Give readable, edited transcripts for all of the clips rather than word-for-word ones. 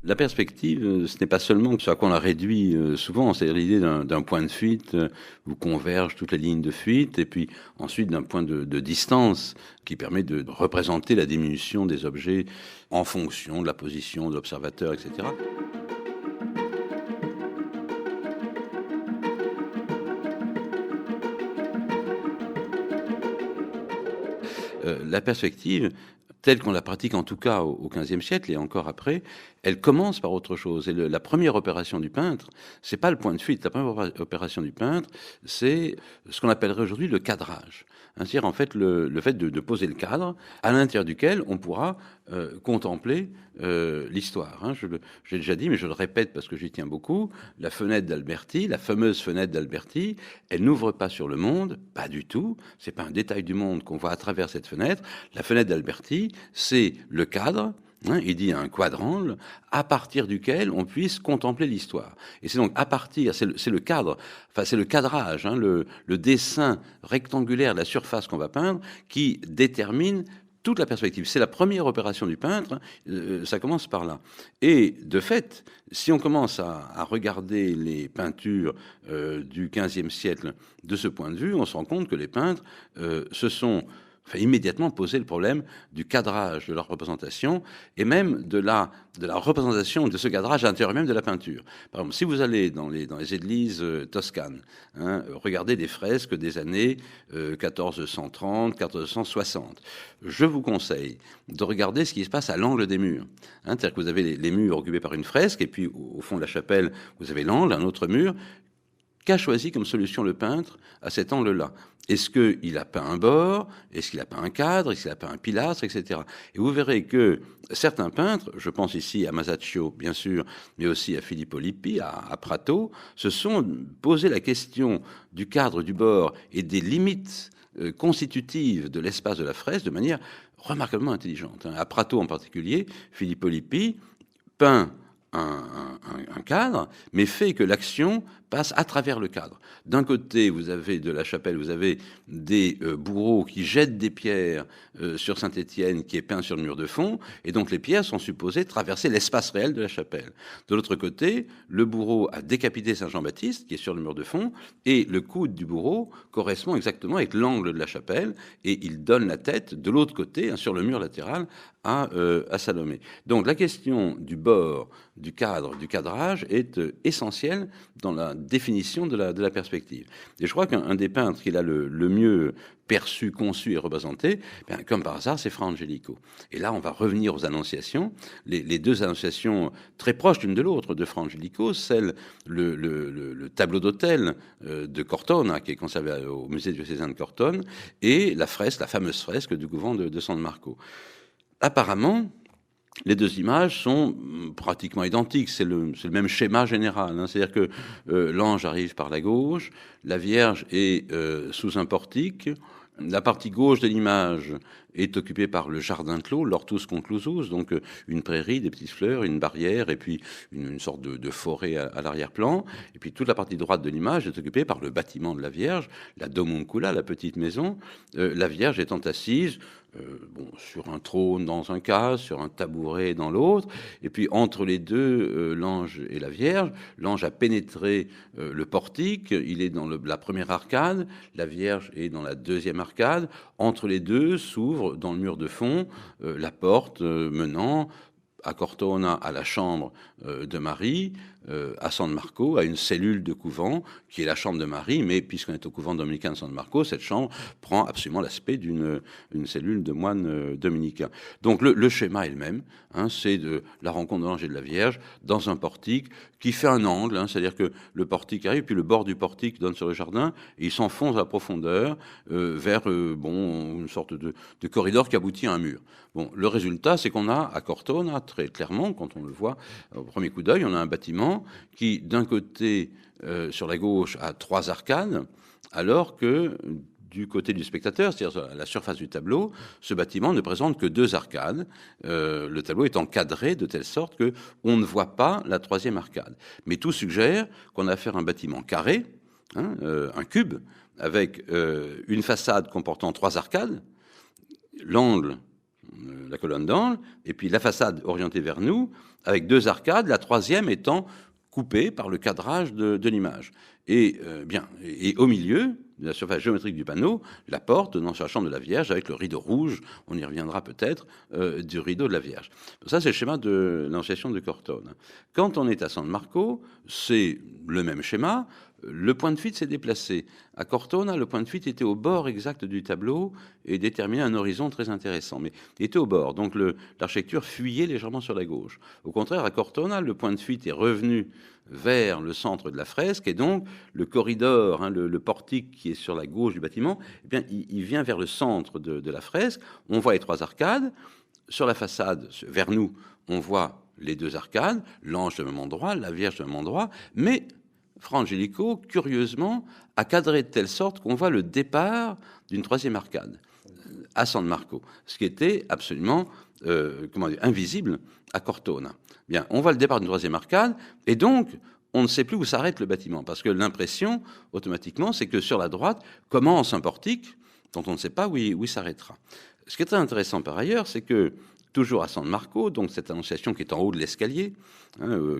La perspective, ce n'est pas seulement ce à quoi on la réduit souvent, c'est-à-dire l'idée d'un point de fuite où convergent toutes les lignes de fuite, et puis ensuite d'un point de distance qui permet de représenter la diminution des objets en fonction de la position de l'observateur, etc. La perspective, telle qu'on la pratique en tout cas au XVe siècle et encore après, elle commence par autre chose. Et la première opération du peintre, c'est pas le point de fuite. La première opération du peintre, c'est ce qu'on appellerait aujourd'hui le cadrage. C'est-à-dire en fait le fait de poser le cadre à l'intérieur duquel on pourra contempler l'histoire. J'ai déjà dit, mais je le répète parce que j'y tiens beaucoup, la fenêtre d'Alberti, la fameuse fenêtre d'Alberti, elle n'ouvre pas sur le monde, pas du tout. C'est pas un détail du monde qu'on voit à travers cette fenêtre. La fenêtre d'Alberti, c'est le cadre. Il dit un quadrangle à partir duquel on puisse contempler l'histoire. Et c'est donc à partir, c'est le cadre, enfin c'est le cadrage, le dessin rectangulaire de la surface qu'on va peindre qui détermine toute la perspective. C'est la première opération du peintre, ça commence par là. Et de fait, si on commence à regarder les peintures du XVe siècle de ce point de vue, on se rend compte que les peintres se sont immédiatement posé le problème du cadrage de leur représentation et même de la représentation de ce cadrage à l'intérieur même de la peinture. Par exemple, si vous allez dans les églises toscanes, regardez des fresques des années 1430, 1460, je vous conseille de regarder ce qui se passe à l'angle des murs. C'est-à-dire que vous avez les murs occupés par une fresque et puis au fond de la chapelle, vous avez l'angle, un autre mur. Qu'a choisi comme solution le peintre à cet angle-là? Est-ce qu'il a peint un bord? Est-ce qu'il a peint un cadre? Est-ce qu'il a peint un pilastre, etc. Et vous verrez que certains peintres, je pense ici à Masaccio, bien sûr, mais aussi à Filippo Lippi, à Prato, se sont posé la question du cadre, du bord et des limites constitutives de l'espace de la fresque de manière remarquablement intelligente. À Prato en particulier, Filippo Lippi peint un cadre, mais fait que l'action passe à travers le cadre. D'un côté, vous avez de la chapelle, vous avez des bourreaux qui jettent des pierres sur Saint-Étienne qui est peint sur le mur de fond, et donc les pierres sont supposées traverser l'espace réel de la chapelle. De l'autre côté, le bourreau a décapité Saint Jean-Baptiste qui est sur le mur de fond, et le coude du bourreau correspond exactement avec l'angle de la chapelle, et il donne la tête de l'autre côté, sur le mur latéral, à Salomé. Donc la question du bord, du cadre, du cadrage est essentielle dans la définition de la perspective. Et je crois qu'un des peintres qui l'a le mieux perçu, conçu et représenté, comme par hasard, c'est Fra Angelico. Et là, on va revenir aux Annonciations, les deux Annonciations très proches l'une de l'autre de Fra Angelico, le tableau d'autel de Cortona, qui est conservé au musée diocésain de Cortone, et la fresque, la fameuse fresque du couvent de San Marco. Apparemment, les deux images sont pratiquement identiques, c'est le même schéma général. C'est-à-dire que l'ange arrive par la gauche, la Vierge est sous un portique, la partie gauche de l'image est occupée par le jardin clos, l'hortus conclusus, donc une prairie, des petites fleurs, une barrière, et puis une sorte de forêt à l'arrière-plan. Et puis toute la partie droite de l'image est occupée par le bâtiment de la Vierge, la domuncula, la petite maison, la Vierge étant assise sur un trône dans un cas, sur un tabouret dans l'autre, et puis entre les deux, l'ange et la Vierge, l'ange a pénétré le portique, il est dans la première arcade, la Vierge est dans la deuxième arcade, entre les deux s'ouvre dans le mur de fond la porte menant à Cortona, à la chambre de Marie, à San Marco, à une cellule de couvent, qui est la chambre de Marie, mais puisqu'on est au couvent dominicain de San Marco, cette chambre prend absolument l'aspect d'une cellule de moines dominicains. Donc le schéma est le même, c'est de la rencontre de l'ange et de la Vierge dans un portique qui fait un angle, c'est-à-dire que le portique arrive, puis le bord du portique donne sur le jardin, et il s'enfonce à la profondeur vers une sorte de corridor qui aboutit à un mur. Bon, le résultat, c'est qu'on a à Cortona, très clairement, quand on le voit au premier coup d'œil, on a un bâtiment qui, d'un côté, sur la gauche, a 3 arcades, alors que du côté du spectateur, c'est-à-dire à la surface du tableau, ce bâtiment ne présente que 2 arcades, le tableau est encadré de telle sorte qu'on ne voit pas la 3e arcade. Mais tout suggère qu'on a affaire à un bâtiment carré, un cube, avec une façade comportant 3 arcades, l'angle la colonne d'angle, et puis la façade orientée vers nous, avec 2 arcades, la troisième étant coupée par le cadrage de l'image. Et au milieu de la surface géométrique du panneau, la porte donnant sur la chambre de la Vierge avec le rideau rouge, on y reviendra peut-être, du rideau de la Vierge. Ça, c'est le schéma de l'Annonciation de Cortone. Quand on est à San Marco, c'est le même schéma. Le point de fuite s'est déplacé. À Cortona, le point de fuite était au bord exact du tableau et déterminait un horizon très intéressant. Mais il était au bord, donc l'architecture fuyait légèrement sur la gauche. Au contraire, à Cortona, le point de fuite est revenu vers le centre de la fresque, et donc le corridor, hein, le portique qui est sur la gauche du bâtiment, eh bien, il vient vers le centre de la fresque. On voit les 3 arcades. Sur la façade, vers nous, on voit les 2 arcades, l'ange de même endroit, la Vierge de même endroit, mais Fra Angelico, curieusement, a cadré de telle sorte qu'on voit le départ d'une 3e arcade à San Marco, ce qui était absolument invisible à Cortona. Bien, on voit le départ d'une 3e arcade, et donc on ne sait plus où s'arrête le bâtiment, parce que l'impression, automatiquement, c'est que sur la droite commence un portique dont on ne sait pas où il s'arrêtera. Ce qui est très intéressant par ailleurs, c'est que toujours à San Marco, donc cette annonciation qui est en haut de l'escalier,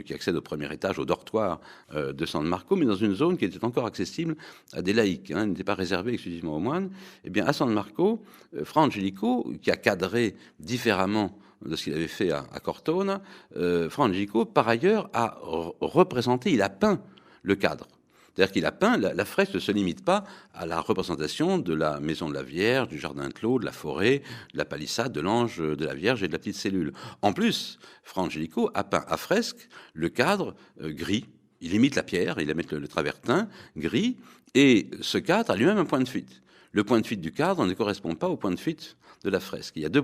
qui accède au premier étage, au dortoir de San Marco, mais dans une zone qui était encore accessible à des laïcs, n'était pas réservée exclusivement aux moines. Eh bien, à San Marco, Fra Angelico, qui a cadré différemment de ce qu'il avait fait à Cortona, Fra Angelico, par ailleurs, a représenté, il a peint le cadre. C'est-à-dire qu'il a peint, la fresque ne se limite pas à la représentation de la maison de la Vierge, du jardin clos, de la forêt, de la palissade, de l'ange de la Vierge et de la petite cellule. En plus, Fra Angelico a peint à fresque le cadre gris. Il imite la pierre, il a mis le travertin gris, et ce cadre a lui-même un point de fuite. Le point de fuite du cadre ne correspond pas au point de fuite de la fresque. Il y a deux...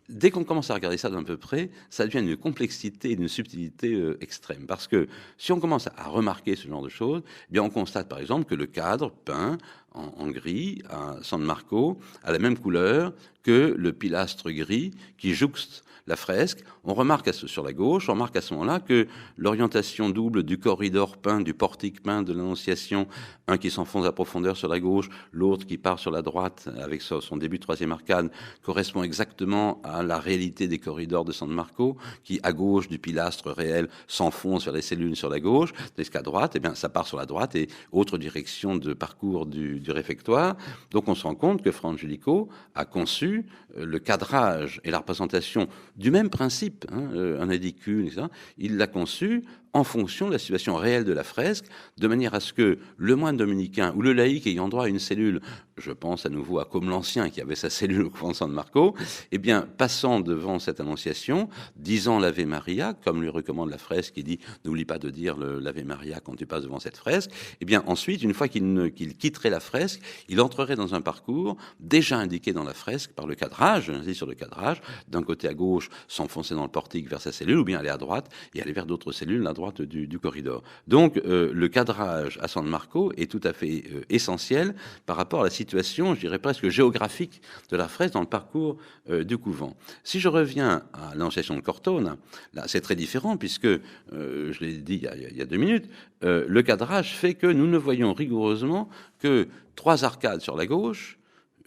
Dès qu'on commence à regarder ça d'un peu près, ça devient une complexité et une subtilité extrême. Parce que si on commence à remarquer ce genre de choses, eh bien on constate par exemple que le cadre peint en gris à San Marco a la même couleur que le pilastre gris qui jouxte la fresque. On remarque sur la gauche, on remarque à ce moment-là que l'orientation double du corridor peint, du portique peint de l'Annonciation, un qui s'enfonce à profondeur sur la gauche, l'autre qui part sur la droite avec son début de 3e arcade, correspond exactement à la réalité des corridors de San Marco, qui à gauche du pilastre réel s'enfonce vers les cellules sur la gauche, tandis qu'à droite, eh bien, ça part sur la droite et autre direction de parcours du réfectoire. Donc on se rend compte que Fra Angelico a conçu le cadrage et la représentation du même principe, un édicule, etc. Il l'a conçu en fonction de la situation réelle de la fresque, de manière à ce que le moine dominicain ou le laïc ayant droit à une cellule, je pense à nouveau à Comme l'Ancien qui avait sa cellule au couvent de San Marco, eh bien, passant devant cette annonciation, disant l'Ave Maria, comme lui recommande la fresque, qui dit « N'oublie pas de dire l'Ave Maria quand tu passes devant cette fresque », eh bien, ensuite, une fois qu'il quitterait la fresque, il entrerait dans un parcours déjà indiqué dans la fresque par le cadrage, j'insiste sur le cadrage, d'un côté à gauche, s'enfoncer dans le portique vers sa cellule, ou bien aller à droite et aller vers d'autres cellules, à droite du corridor. Donc, le cadrage à San Marco est tout à fait essentiel par rapport à la situation, je dirais presque géographique de la fresque dans le parcours du couvent. Si je reviens à l'Annonciation de Cortona, là, c'est très différent puisque, je l'ai dit il y a 2 minutes, le cadrage fait que nous ne voyons rigoureusement que 3 arcades sur la gauche,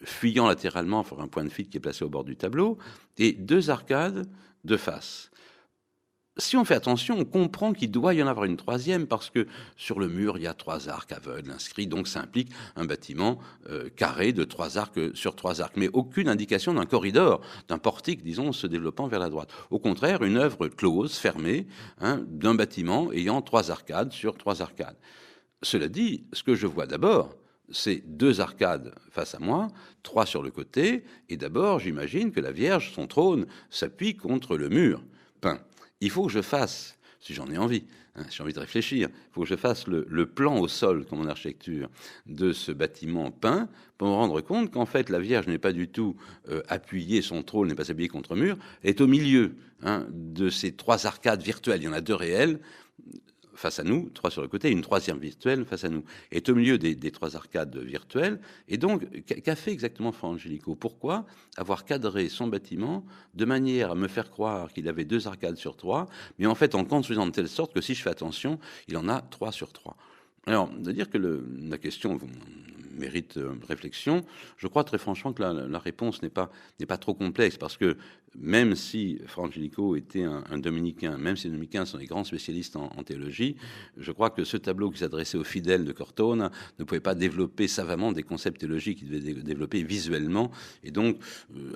fuyant latéralement pour un point de fuite qui est placé au bord du tableau, et 2 arcades de face. Si on fait attention, on comprend qu'il doit y en avoir une 3e parce que sur le mur, il y a 3 arcs aveugles inscrits, donc ça implique un bâtiment carré de 3 arcs sur 3 arcs, mais aucune indication d'un corridor, d'un portique, disons, se développant vers la droite. Au contraire, une œuvre close, fermée, d'un bâtiment ayant 3 arcades sur 3 arcades. Cela dit, ce que je vois d'abord, c'est 2 arcades face à moi, 3 sur le côté, et d'abord, j'imagine que la Vierge, son trône, s'appuie contre le mur peint. Il faut que je fasse, si j'en ai envie, si j'ai envie de réfléchir, il faut que je fasse le plan au sol, comme en architecture, de ce bâtiment peint, pour me rendre compte qu'en fait, la Vierge n'est pas du tout appuyée, son trône n'est pas appuyé contre mur, elle est au milieu de ces 3 arcades virtuelles. Il y en a 2 réelles, face à nous, 3 sur le côté, et une 3e virtuelle face à nous, est au milieu des 3 arcades virtuelles. Et donc, qu'a fait exactement Fra Angelico? Pourquoi avoir cadré son bâtiment de manière à me faire croire qu'il avait 2 arcades sur 3, mais en fait en construisant de telle sorte que si je fais attention, il en a 3 sur 3. Alors, de dire que la question mérite réflexion. Je crois très franchement que la réponse n'est pas trop complexe, parce que même si Fra Angelico était un dominicain, même si les dominicains sont des grands spécialistes en théologie, je crois que ce tableau qui s'adressait aux fidèles de Cortona ne pouvait pas développer savamment des concepts théologiques, il devait développer visuellement, et donc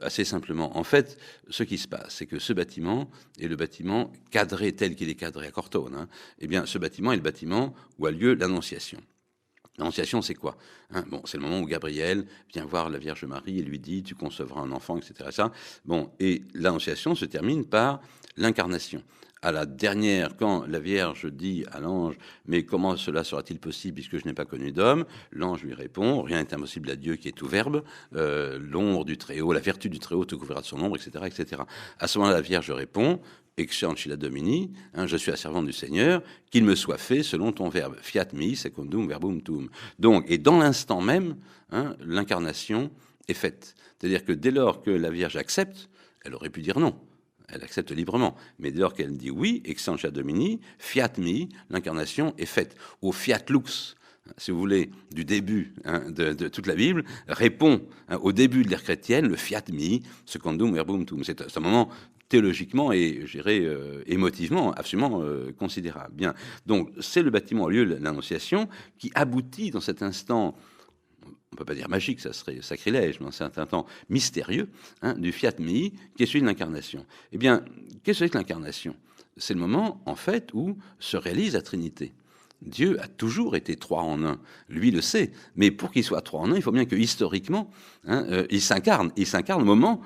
assez simplement. En fait, ce qui se passe, c'est que ce bâtiment est le bâtiment cadré tel qu'il est cadré à Cortona. Eh bien, ce bâtiment est le bâtiment où a lieu l'Annonciation. L'Annonciation, c'est quoi, hein? Bon, c'est le moment où Gabriel vient voir la Vierge Marie et lui dit « tu concevras un enfant », etc. Ça. Bon, et l'Annonciation se termine par l'incarnation. À la dernière, quand la Vierge dit à l'ange « mais comment cela sera-t-il possible puisque je n'ai pas connu d'homme ?» L'ange lui répond « rien n'est impossible à Dieu qui est tout verbe, l'ombre du Très-Haut, la vertu du Très-Haut te couvrira de son ombre, etc. etc. » À ce moment-là, la Vierge répond « Ex ancilla Domini, hein, je suis la servante du Seigneur, qu'il me soit fait selon ton verbe. Fiat mi secundum verbum tuum. » Donc, et dans l'instant même, hein, l'incarnation est faite. C'est-à-dire que dès lors que la Vierge accepte, elle aurait pu dire non. Elle accepte librement. Mais dès lors qu'elle dit oui, ex ancilla Domini, fiat mi, l'incarnation est faite. Au fiat lux, si vous voulez, du début, hein, de toute la Bible, répond, hein, au début de l'ère chrétienne, le fiat mi, secundum verbum tuum. C'est un moment théologiquement et, je dirais, émotivement, absolument considérable. Bien. Donc, c'est le bâtiment au lieu de l'Annonciation qui aboutit dans cet instant, on ne peut pas dire magique, ça serait sacrilège, mais dans un certain temps mystérieux, hein, du fiat mi, qui est celui de l'incarnation. Eh bien, qu'est-ce que c'est que l'incarnation? C'est le moment, en fait, où se réalise la Trinité. Dieu a toujours été trois en un. Lui le sait. Mais pour qu'il soit trois en un, il faut bien que, historiquement, hein, il s'incarne. Il s'incarne au moment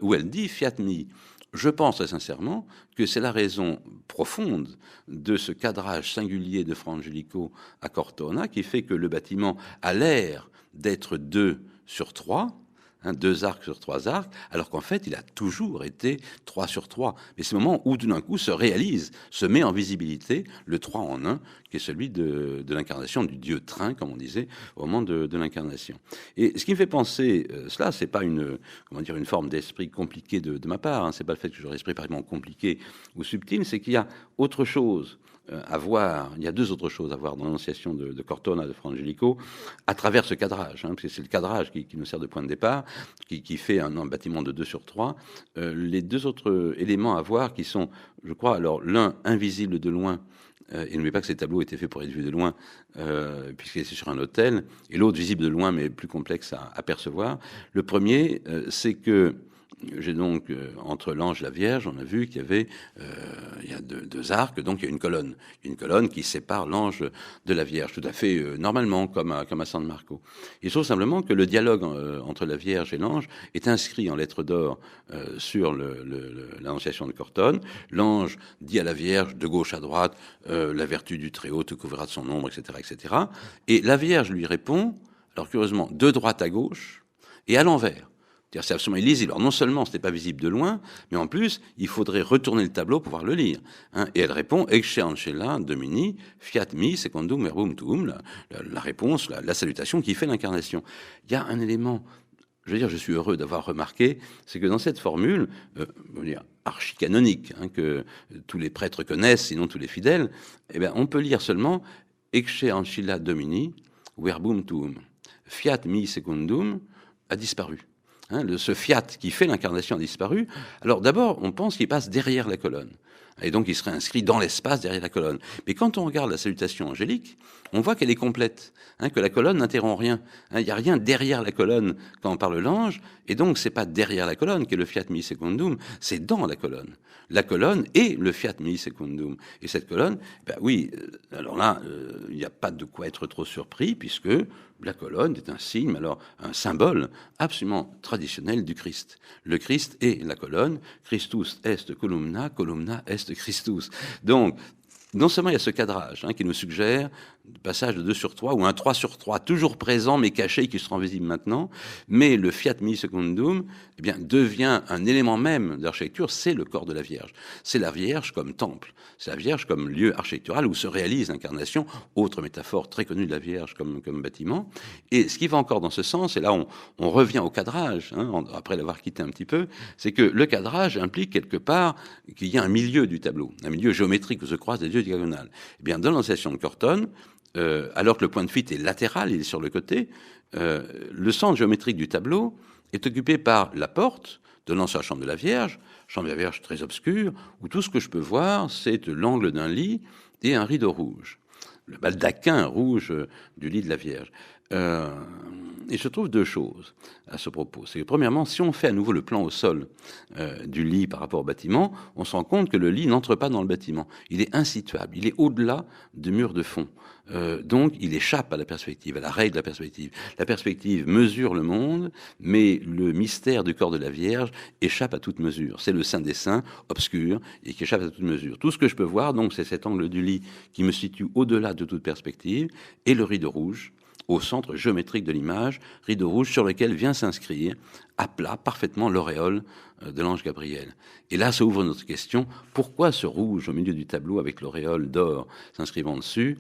où elle dit fiat mi. Je pense très sincèrement que c'est la raison profonde de ce cadrage singulier de Fra Angelico à Cortona qui fait que le bâtiment a l'air d'être 2 sur 3, hein, 2 arcs sur 3 arcs, alors qu'en fait, il a toujours été 3 sur 3. Mais c'est le moment où, tout d'un coup, se réalise, se met en visibilité le 3 en 1, qui est celui de l'incarnation du Dieu Train, comme on disait, au moment de l'incarnation. Et ce qui me fait penser cela, c'est pas une forme d'esprit compliqué de ma part, hein, c'est pas le fait que j'ai un esprit particulièrement compliqué ou subtil, c'est qu'il y a autre chose à voir, il y a 2 autres choses à voir dans l'Annonciation de Cortona, de Fra Angelico, à travers ce cadrage, hein, parce que c'est le cadrage qui nous sert de point de départ, qui fait un bâtiment de 2 sur 3. Les 2 autres éléments à voir qui sont, je crois, alors l'un invisible de loin, et n'oubliez pas que ces tableaux étaient faits pour être vus de loin, puisqu'il était sur un autel, et l'autre visible de loin, mais plus complexe à percevoir. Le premier, c'est que j'ai donc, entre l'ange et la Vierge, on a vu qu'il y avait il y a 2 arcs, donc il y a une colonne qui sépare l'ange de la Vierge, tout à fait normalement, comme à San Marco. Il se trouve simplement que le dialogue entre la Vierge et l'ange est inscrit en lettres d'or sur l'Annonciation de Cortona. L'ange dit à la Vierge, de gauche à droite, la vertu du Très-Haut te couvrira de son ombre, etc., etc. Et la Vierge lui répond, alors curieusement, de droite à gauche et à l'envers. C'est absolument illisible. Alors non seulement ce n'est pas visible de loin, mais en plus, il faudrait retourner le tableau pour pouvoir le lire. Hein. Et elle répond, Ecce ancella Domini, fiat mi secundum verbum tuum, la réponse, la salutation qui fait l'incarnation. Il y a un élément, je veux dire, je suis heureux d'avoir remarqué, c'est que dans cette formule, archicanonique, hein, que tous les prêtres connaissent, sinon tous les fidèles, eh bien, on peut lire seulement Ecce ancilla Domini, verbum tuum. Fiat mi secundum a disparu. Hein, ce fiat qui fait l'incarnation a disparu. Alors d'abord, on pense qu'il passe derrière la colonne. Et donc, il serait inscrit dans l'espace derrière la colonne. Mais quand on regarde la salutation angélique, on voit qu'elle est complète, hein, que la colonne n'interrompt rien. Hein, il n'y a rien derrière la colonne quand on parle l'ange, et donc c'est pas derrière la colonne qu'est le fiat mi secundum, c'est dans la colonne. La colonne est le fiat mi secundum. Et cette colonne, ben oui, alors là, il n'y a pas de quoi être trop surpris, puisque la colonne est un signe, alors un symbole absolument traditionnel du Christ. Le Christ est la colonne, Christus est columna, columna est Christus. Donc, non seulement il y a ce cadrage qui nous suggère le passage de 2 sur 3 ou un 3 sur 3 toujours présent mais caché qui sera visible maintenant, mais le fiat mi secundum eh bien, devient un élément même de l'architecture, c'est le corps de la Vierge. C'est la Vierge comme temple, c'est la Vierge comme lieu architectural où se réalise l'incarnation, autre métaphore très connue de la Vierge comme bâtiment. Et ce qui va encore dans ce sens, et là on revient au cadrage, après l'avoir quitté un petit peu, c'est que le cadrage implique quelque part qu'il y a un milieu du tableau, un milieu géométrique où se croisent les deux diagonales. Eh bien, dans l'Annonciation de Cortona, alors que le point de fuite est latéral, il est sur le côté. Le centre géométrique du tableau est occupé par la porte donnant sur la chambre de la Vierge très obscure, où tout ce que je peux voir, c'est l'angle d'un lit et un rideau rouge, le baldaquin rouge du lit de la Vierge. Et je trouve deux choses à ce propos. C'est que, premièrement, si on fait à nouveau le plan au sol du lit par rapport au bâtiment, on se rend compte que le lit n'entre pas dans le bâtiment. Il est insituable, il est au-delà du mur de fond. Donc, il échappe à la perspective, à la règle de la perspective. La perspective mesure le monde, mais le mystère du corps de la Vierge échappe à toute mesure. C'est le Saint des Saints, obscur, et qui échappe à toute mesure. Tout ce que je peux voir, donc, c'est cet angle du lit qui me situe au-delà de toute perspective, et le rideau rouge, au centre géométrique de l'image, rideau rouge sur lequel vient s'inscrire à plat parfaitement l'auréole de l'ange Gabriel. Et là s'ouvre notre question, pourquoi ce rouge au milieu du tableau avec l'auréole d'or s'inscrivant dessus?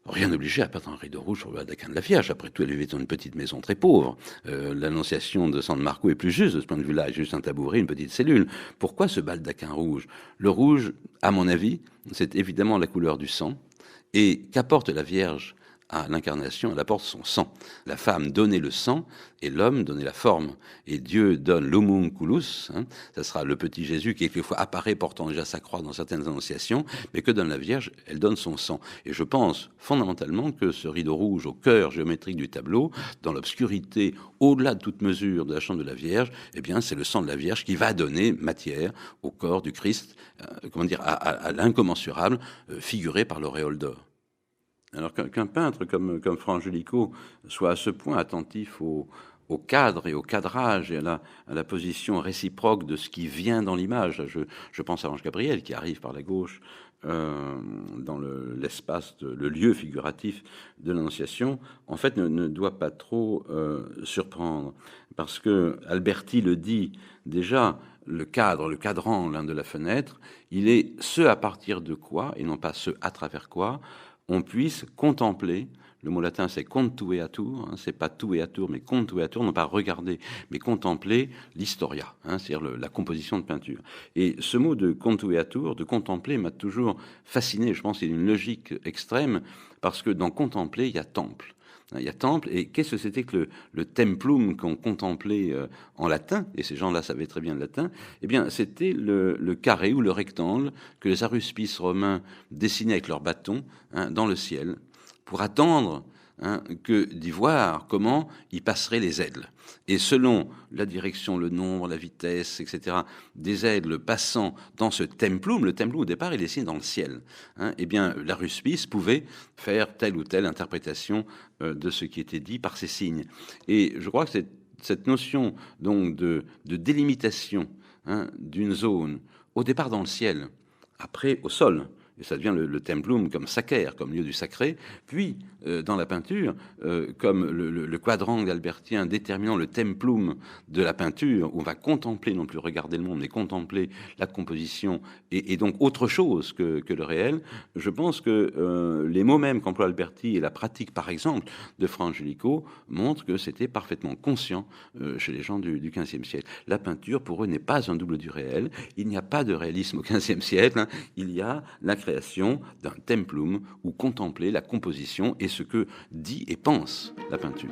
Rien n'obligeait à peindre un rideau rouge sur le baldaquin de la Vierge. Après tout, elle vivait dans une petite maison très pauvre. L'annonciation de San Marco est plus juste de ce point de vue-là, juste un tabouret, une petite cellule. Pourquoi ce baldaquin rouge? Le rouge, à mon avis, c'est évidemment la couleur du sang. Et qu'apporte la Vierge à l'incarnation? Elle apporte son sang. La femme donnait le sang et l'homme donnait la forme. Et Dieu donne l'homunculus, ça sera le petit Jésus qui quelquefois apparaît portant déjà sa croix dans certaines annonciations, mais que donne la Vierge? Elle donne son sang. Et je pense fondamentalement que ce rideau rouge au cœur géométrique du tableau, dans l'obscurité, au-delà de toute mesure de la chambre de la Vierge, eh bien c'est le sang de la Vierge qui va donner matière au corps du Christ, à l'incommensurable, figuré par l'auréole d'or. Alors qu'un peintre comme Frangelico soit à ce point attentif au cadre et au cadrage et à la position réciproque de ce qui vient dans l'image. Je pense à l'ange Gabriel qui arrive par la gauche dans l'espace, le lieu figuratif de l'Annonciation, en fait ne doit pas trop surprendre. Parce que Alberti le dit déjà, le cadran de la fenêtre, il est ce à partir de quoi, et non pas ce à travers quoi, on puisse contempler, le mot latin c'est contueatur, c'est pas tueatur mais contueatur, non pas regarder, mais contempler l'historia, c'est-à-dire la composition de peinture. Et ce mot de contueatur, de contempler, m'a toujours fasciné. Je pense qu'il y a une logique extrême, parce que dans contempler, il y a temple. Il y a temple, et qu'est-ce que c'était que le templum qu'on contemplait en latin, et ces gens-là savaient très bien le latin, eh bien, c'était le carré ou le rectangle que les aruspices romains dessinaient avec leurs bâtons dans le ciel, pour attendre que d'y voir comment y passeraient les aigles. Et selon la direction, le nombre, la vitesse, etc., des aigles passant dans ce templum, le templum au départ il est dessiné dans le ciel, eh bien l'aruspice pouvait faire telle ou telle interprétation de ce qui était dit par ces signes. Et je crois que cette notion donc de délimitation d'une zone, au départ dans le ciel, après au sol, et ça devient le templum comme sacraire, comme lieu du sacré, puis dans la peinture, comme le quadrangle albertien déterminant le templum de la peinture, où on va contempler, non plus regarder le monde, mais contempler la composition, et donc autre chose que le réel. Je pense que les mots mêmes qu'emploie Alberti et la pratique, par exemple, de Frangelico, montrent que c'était parfaitement conscient chez les gens du XVe siècle. La peinture, pour eux, n'est pas un double du réel. Il n'y a pas de réalisme au XVe siècle. Il y a la création d'un templum où contempler la composition et ce que dit et pense la peinture.